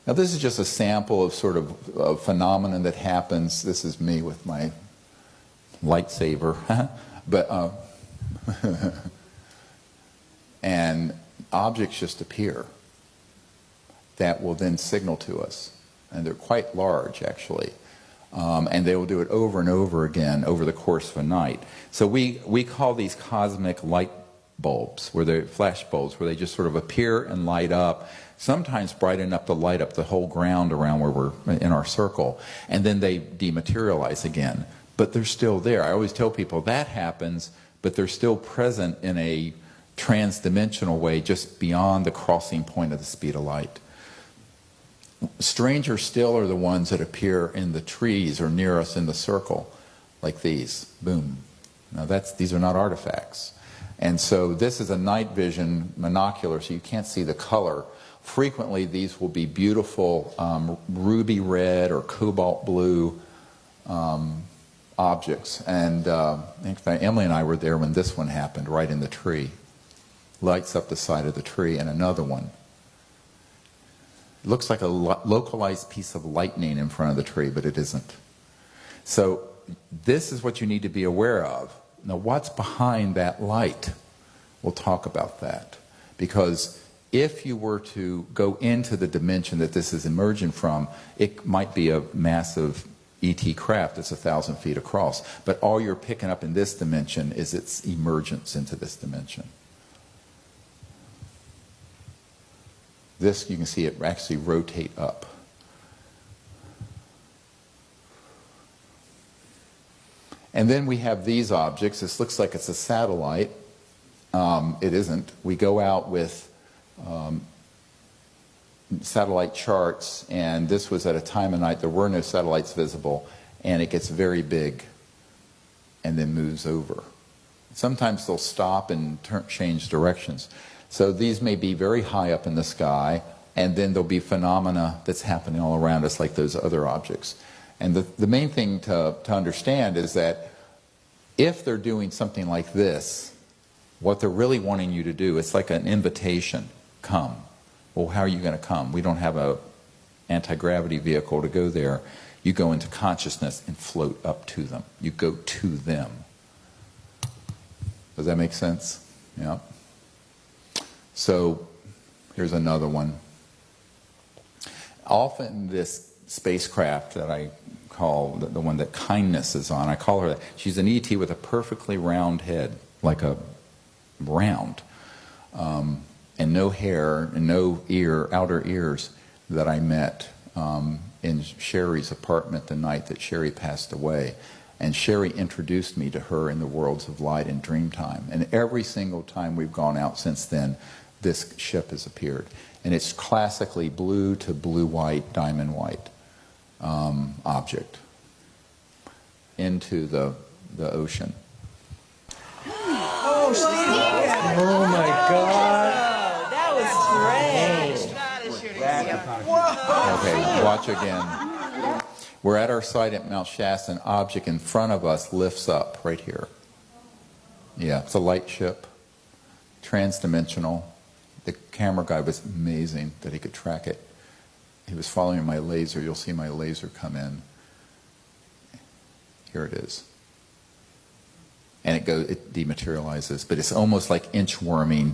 Now this is just a sample of sort of a phenomenon that happens. This is me with my lightsaber, but and objects just appear that will then signal to us, and they're quite large actually, and they will do it over and over again over the course of a night. So we call these cosmic light bulbs, where they're flash bulbs, where they just sort of appear and light up, sometimes bright enough to light up the whole ground around where we're in our circle, and then they dematerialize again. But they're still there. I always tell people that happens, but they're still present in a trans-dimensional way just beyond the crossing point of the speed of light. Stranger still are the ones that appear in the trees or near us in the circle, like these. Boom. Now these are not artifacts. And so this is a night vision monocular, so you can't see the color. Frequently these will be beautiful ruby red or cobalt blue objects. And in fact, Emily and I were there when this one happened, right in the tree. Lights up the side of the tree, and another one. It looks like a localized piece of lightning in front of the tree, but it isn't. So this is what you need to be aware of. Now what's behind that light? We'll talk about that. Because if you were to go into the dimension that this is emerging from, it might be a massive ET craft that's 1,000 feet across. But all you're picking up in this dimension is its emergence into this dimension. This, you can see it actually rotate up. And then we have these objects. This looks like it's a satellite. It isn't. We go out with satellite charts, and this was at a time of night there were no satellites visible, and it gets very big and then moves over. Sometimes they'll stop and change directions. So these may be very high up in the sky, and then there'll be phenomena that's happening all around us like those other objects. And the main thing to understand is that if they're doing something like this, what they're really wanting you to do, it's like an invitation. Come. Well, how are you going to come? We don't have an anti-gravity vehicle to go there. You go into consciousness and float up to them. You go to them. Does that make sense? Yeah. So here's another one. Often this spacecraft that I call the one that kindness is on, I call her that. She's an ET with a perfectly round head, like a round, and no hair and no outer ears, that I met in Sherry's apartment the night that Sherry passed away. And Sherry introduced me to her in the worlds of light and dreamtime. And every single time we've gone out since then, this ship has appeared. And it's classically blue to blue-white, diamond-white object into the ocean. Oh my God. That was great. Okay, watch again. We're at our site at Mount Shasta. An object in front of us lifts up right here. Yeah, it's a light ship, trans-dimensional. The camera guy was amazing that he could track it. He was following my laser. You'll see my laser come in. Here it is. And it dematerializes, but it's almost like inchworming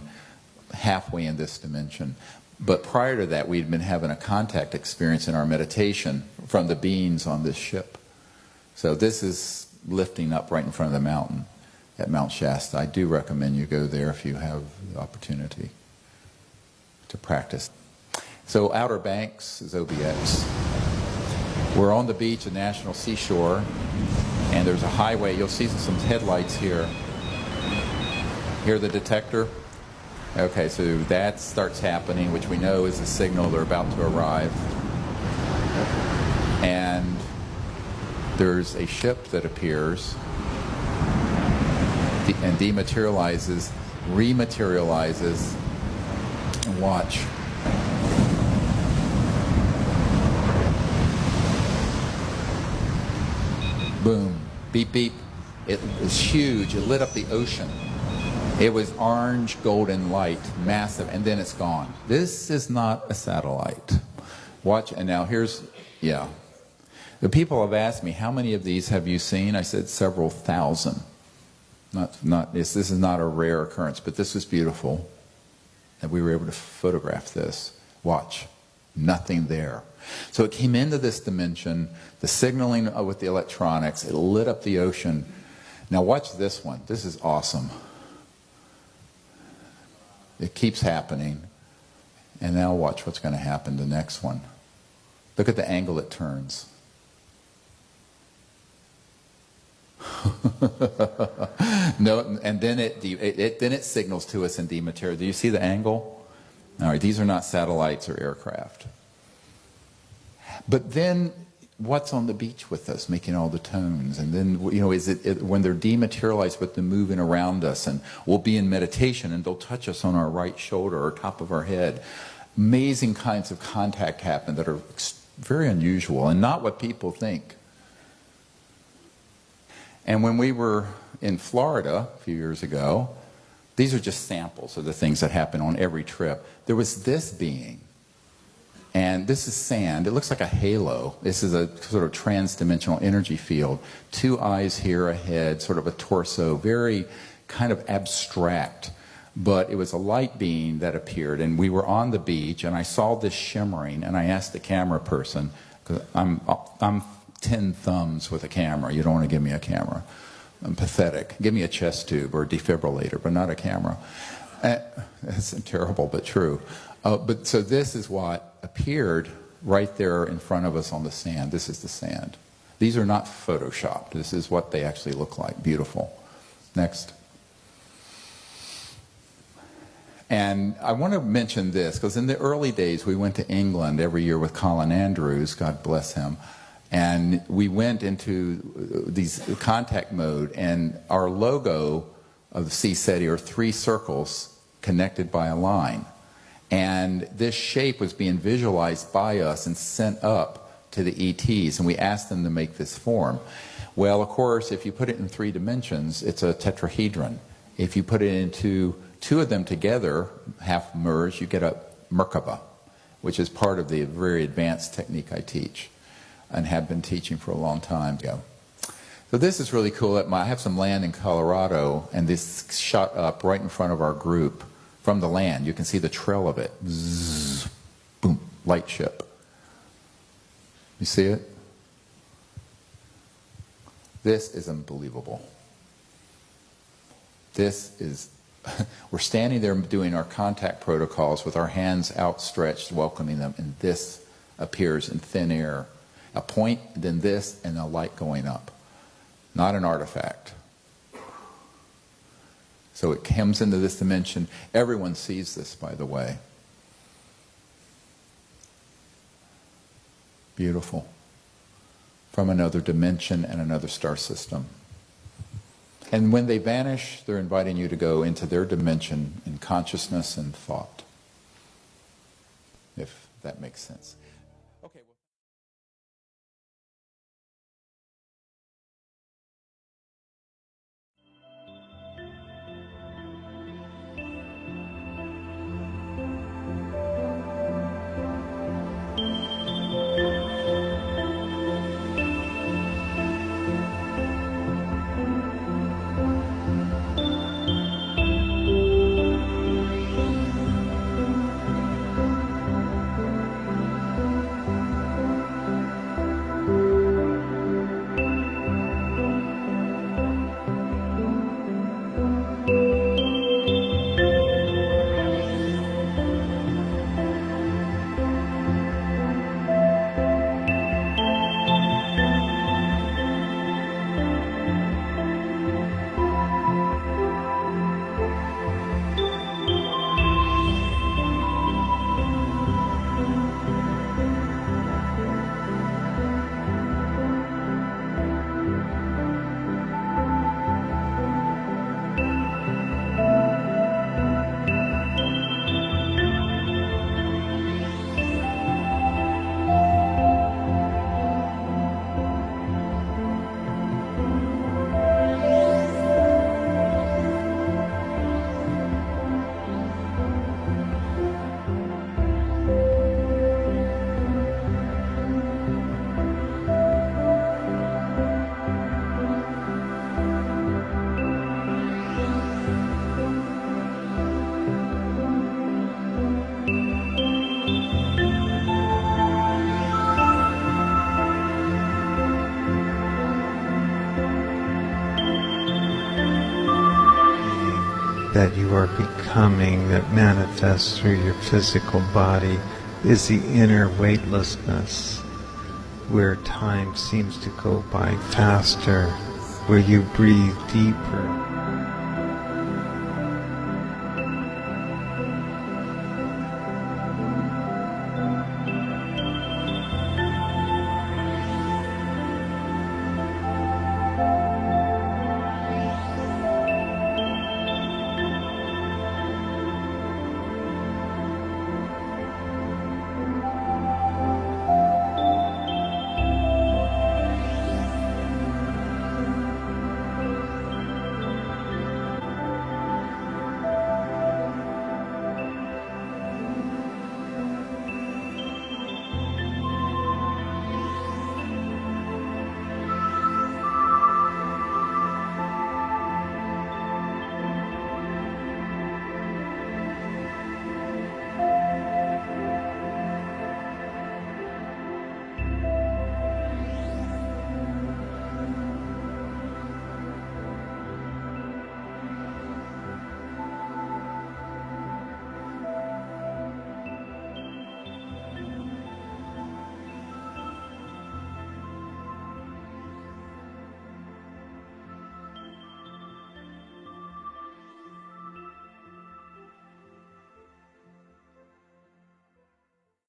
halfway in this dimension. But prior to that, we'd been having a contact experience in our meditation from the beings on this ship. So this is lifting up right in front of the mountain at Mount Shasta. I do recommend you go there if you have the opportunity to practice. So Outer Banks is OBX. We're on the beach at National Seashore, and there's a highway. You'll see some headlights here. Hear the detector? Okay, so that starts happening, which we know is a signal they're about to arrive. And there's a ship that appears and dematerializes, rematerializes, and watch. Boom, beep, beep. It was huge. It lit up the ocean. It was orange, golden light, massive, and then it's gone. This is not a satellite. Watch, and now here's, yeah. The people have asked me, how many of these have you seen? I said several thousand. This is not a rare occurrence, but this is beautiful. And we were able to photograph this. Watch, nothing there. So it came into this dimension, the signaling with the electronics, it lit up the ocean. Now watch this one. This is awesome. It keeps happening. And now watch what's going to happen the next one. Look at the angle it turns. No, and then it signals to us in dematerial. Do you see the angle? All right, these are not satellites or aircraft. But then, what's on the beach with us, making all the tones? And then, you know, is it when they're dematerialized, but they're moving around us, and we'll be in meditation, and they'll touch us on our right shoulder or top of our head. Amazing kinds of contact happen that are very unusual and not what people think. And when we were in Florida a few years ago, these are just samples of the things that happen on every trip. There was this being, and this is sand. It looks like a halo. This is a sort of trans-dimensional energy field. 2 eyes here, a head, sort of a torso, very kind of abstract. But it was a light being that appeared, and we were on the beach, and I saw this shimmering, and I asked the camera person, because I'm 10 thumbs with a camera. You don't want to give me a camera. I'm pathetic. Give me a chest tube or a defibrillator, but not a camera. That's terrible, but true. But so this is what appeared right there in front of us on the sand. This is the sand. These are not photoshopped. This is what they actually look like. Beautiful. Next. And I want to mention this, because in the early days we went to England every year with Colin Andrews, God bless him. And we went into these contact mode, and our logo of the CSETI are 3 circles connected by a line. And this shape was being visualized by us and sent up to the ETs, and we asked them to make this form. Well, of course, if you put it in 3 dimensions, it's a tetrahedron. If you put it into 2 of them together, half merged, you get a Merkaba, which is part of the very advanced technique I teach and have been teaching for a long time ago. So this is really cool. I have some land in Colorado, and this shot up right in front of our group from the land. You can see the trail of it. Zzz, boom, light ship. You see it? This is unbelievable. This is, we're standing there doing our contact protocols with our hands outstretched, welcoming them, and this appears in thin air. A point, then this, and a light going up. Not an artifact. So it comes into this dimension. Everyone sees this, by the way. Beautiful. From another dimension and another star system. And when they vanish, they're inviting you to go into their dimension in consciousness and thought. If that makes sense. Okay. that you are becoming that manifests through your physical body is the inner weightlessness, where time seems to go by faster, where you breathe deeper.